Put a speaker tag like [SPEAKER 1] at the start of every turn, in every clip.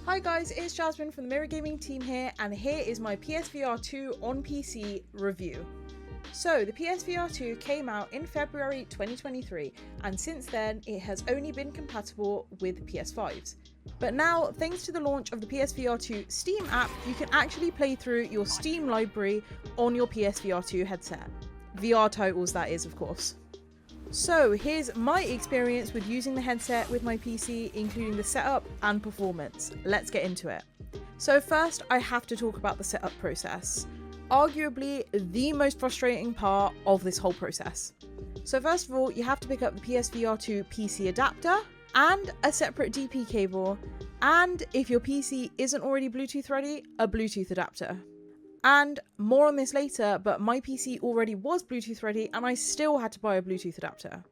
[SPEAKER 1] Hi guys, it's Jasmine from the Mirror Gaming team here, and here is my PSVR 2 on PC review. So the PSVR 2 came out in February 2023, and since then it has only been compatible with PS5s. But now, thanks to the launch of the PSVR 2 Steam app, you can actually play through your Steam library on your PSVR 2 headset. VR titles, that is, of course. So here's my experience with using the headset with my PC, including the setup and performance. Let's get into it. So first, I have to talk about the setup process. Arguably the most frustrating part of this whole process. So first of all, you have to pick up the PSVR 2 PC adapter and a separate DP cable, and if your PC isn't already Bluetooth ready, a Bluetooth adapter. And more on this later, but my PC already was Bluetooth ready and I still had to buy a Bluetooth adapter.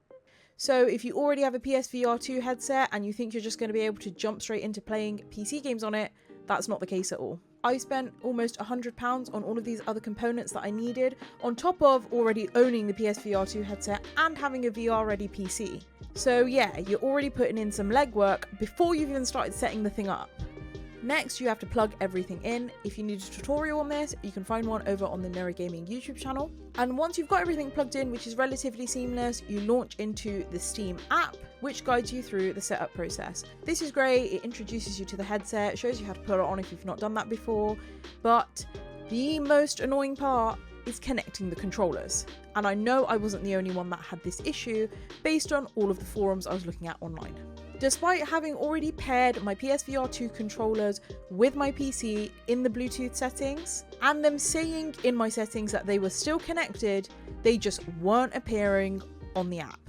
[SPEAKER 1] So if you already have a PSVR 2 headset and you think you're just going to be able to jump straight into playing PC games on it, that's not the case at all. I spent almost £100 on all of these other components that I needed, on top of already owning the PSVR 2 headset and having a VR ready PC. So yeah, you're already putting in some legwork before you've even started setting the thing up. Next, you have to plug everything in. If you need a tutorial on this, you can find one over on the Mirror Gaming YouTube channel. And once you've got everything plugged in, which is relatively seamless, you launch into the Steam app, which guides you through the setup process. This is great. It introduces you to the headset, shows you how to put it on if you've not done that before. But the most annoying part is connecting the controllers. And I know I wasn't the only one that had this issue based on all of the forums I was looking at online. Despite having already paired my PSVR 2 controllers with my PC in the Bluetooth settings, and them saying in my settings that they were still connected, they just weren't appearing on the app.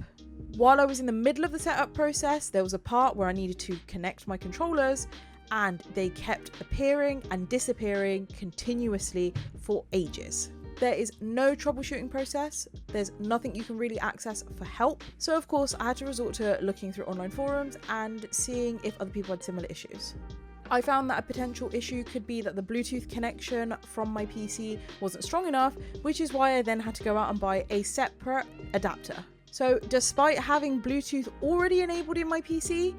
[SPEAKER 1] While I was in the middle of the setup process, there was a part where I needed to connect my controllers, and they kept appearing and disappearing continuously for ages. There is no troubleshooting process, there's nothing you can really access for help, so of course I had to resort to looking through online forums and seeing if other people had similar issues. I found that a potential issue could be that the Bluetooth connection from my PC wasn't strong enough, which is why I then had to go out and buy a separate adapter. So despite having Bluetooth already enabled in my PC,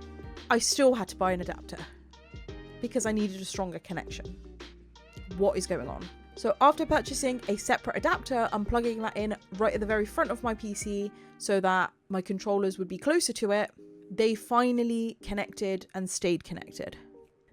[SPEAKER 1] I still had to buy an adapter because I needed a stronger connection. What is going on? So after purchasing a separate adapter and plugging that in right at the very front of my PC so that my controllers would be closer to it, they finally connected and stayed connected.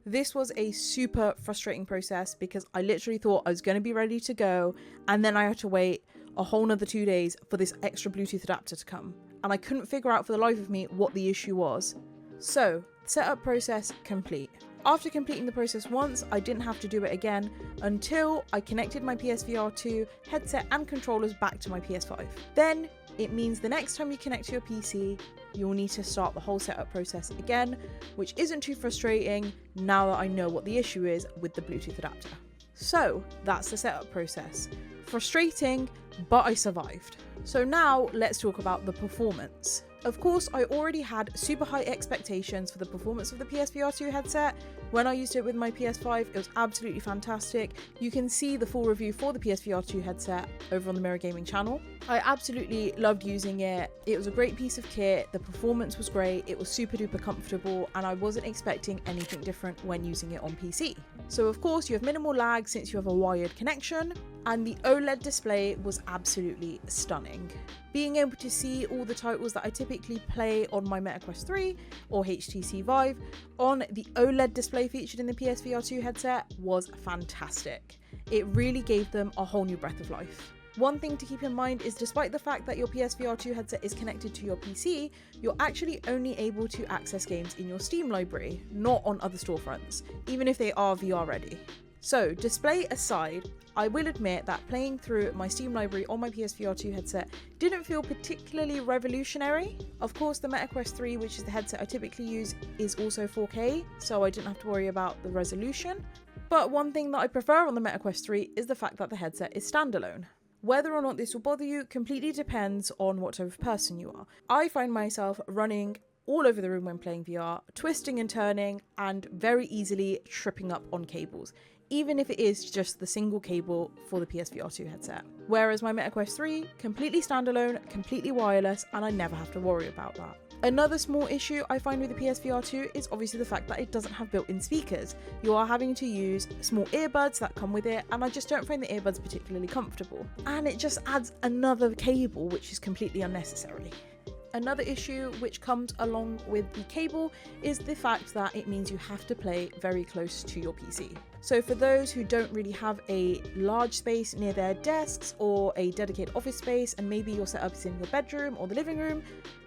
[SPEAKER 1] This was a super frustrating process because I literally thought I was going to be ready to go, and then I had to wait a whole nother 2 days for this extra Bluetooth adapter to come. And I couldn't figure out for the life of me what the issue was. So, setup process complete. After completing the process once, I didn't have to do it again until I connected my PSVR 2 headset and controllers back to my PS5. Then it means the next time you connect to your PC, you'll need to start the whole setup process again, which isn't too frustrating now that I know what the issue is with the Bluetooth adapter. So that's the setup process. Frustrating, but I survived. So now let's talk about the performance. Of course, I already had super high expectations for the performance of the PSVR 2 headset. When I used it with my PS5, it was absolutely fantastic. You can see the full review for the PSVR 2 headset over on the Mirror Gaming channel. I absolutely loved using it. It was a great piece of kit. The performance was great. It was super duper comfortable, and I wasn't expecting anything different when using it on PC. So of course, you have minimal lag since you have a wired connection, and the OLED display was absolutely stunning. Being able to see all the titles that I typically play on my Meta Quest 3 or HTC Vive on the OLED display featured in the PSVR 2 headset was fantastic. It really gave them a whole new breath of life. One thing to keep in mind is despite the fact that your PSVR 2 headset is connected to your PC, you're actually only able to access games in your Steam library, not on other storefronts, even if they are VR ready. So, display aside, I will admit that playing through my Steam library on my PSVR 2 headset didn't feel particularly revolutionary. Of course, the Meta Quest 3, which is the headset I typically use, is also 4K, so I didn't have to worry about the resolution. But one thing that I prefer on the Meta Quest 3 is the fact that the headset is standalone. Whether or not this will bother you completely depends on what type of person you are. I find myself running all over the room when playing VR, twisting and turning, and very easily tripping up on cables, even if it is just the single cable for the PSVR 2 headset. Whereas my Meta Quest 3, completely standalone, completely wireless, and I never have to worry about that. Another small issue I find with the PSVR 2 is obviously the fact that it doesn't have built-in speakers. You are having to use small earbuds that come with it, and I just don't find the earbuds particularly comfortable. And it just adds another cable, which is completely unnecessary. Another issue which comes along with the cable is the fact that it means you have to play very close to your PC. So for those who don't really have a large space near their desks or a dedicated office space, and maybe your setup is in your bedroom or the living room,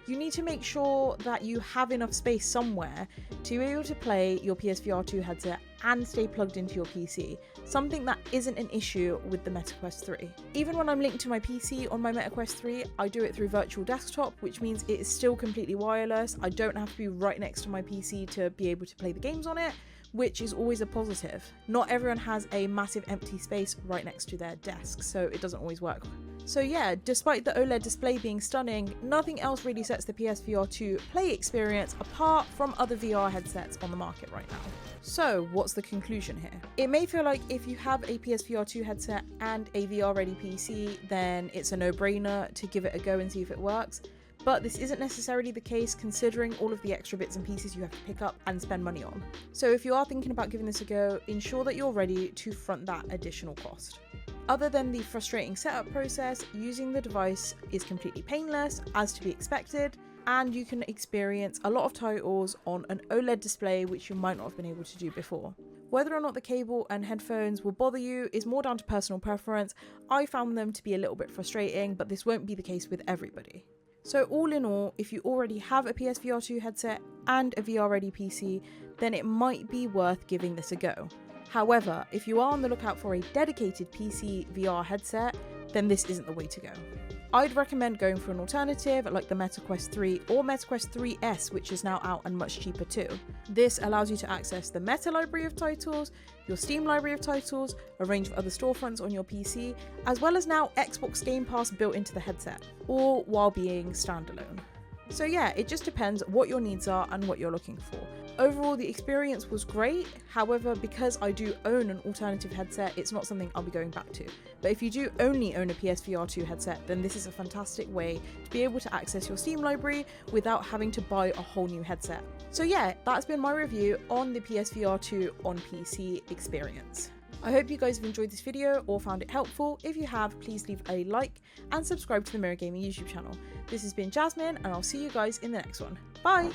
[SPEAKER 1] you need to make sure that you have enough space somewhere to be able to play your PSVR 2 headset and stay plugged into your PC, something that isn't an issue with the Meta Quest 3. Even when I'm linked to my PC on my Meta Quest 3, I do it through virtual desktop, which means it is still completely wireless. I don't have to be right next to my PC to be able to play the games on it, which is always a positive. Not everyone has a massive empty space right next to their desk, so it doesn't always work. So yeah, despite the OLED display being stunning, nothing else really sets the PSVR 2 play experience apart from other VR headsets on the market right now. So what's the conclusion here? It may feel like if you have a PSVR 2 headset and a VR ready PC, then it's a no-brainer to give it a go and see if it works. But this isn't necessarily the case considering all of the extra bits and pieces you have to pick up and spend money on. So if you are thinking about giving this a go, ensure that you're ready to front that additional cost. Other than the frustrating setup process, using the device is completely painless, as to be expected, and you can experience a lot of titles on an OLED display which you might not have been able to do before. Whether or not the cable and headphones will bother you is more down to personal preference. I found them to be a little bit frustrating, but this won't be the case with everybody. So all in all, if you already have a PSVR 2 headset and a VR ready PC, then it might be worth giving this a go. However, if you are on the lookout for a dedicated PC VR headset, then this isn't the way to go. I'd recommend going for an alternative like the Meta Quest 3 or Meta Quest 3S, which is now out and much cheaper too. This allows you to access the Meta library of titles, your Steam library of titles, a range of other storefronts on your PC, as well as now Xbox Game Pass built into the headset, all while being standalone. So yeah, it just depends what your needs are and what you're looking for. Overall, the experience was great. However, because I do own an alternative headset, it's not something I'll be going back to. But if you do only own a PSVR 2 headset, then this is a fantastic way to be able to access your Steam library without having to buy a whole new headset. So yeah, that's been my review on the PSVR 2 on PC experience. I hope you guys have enjoyed this video or found it helpful. If you have, please leave a like and subscribe to the Mirror Gaming YouTube channel. This has been Jasmine, and I'll see you guys in the next one. Bye!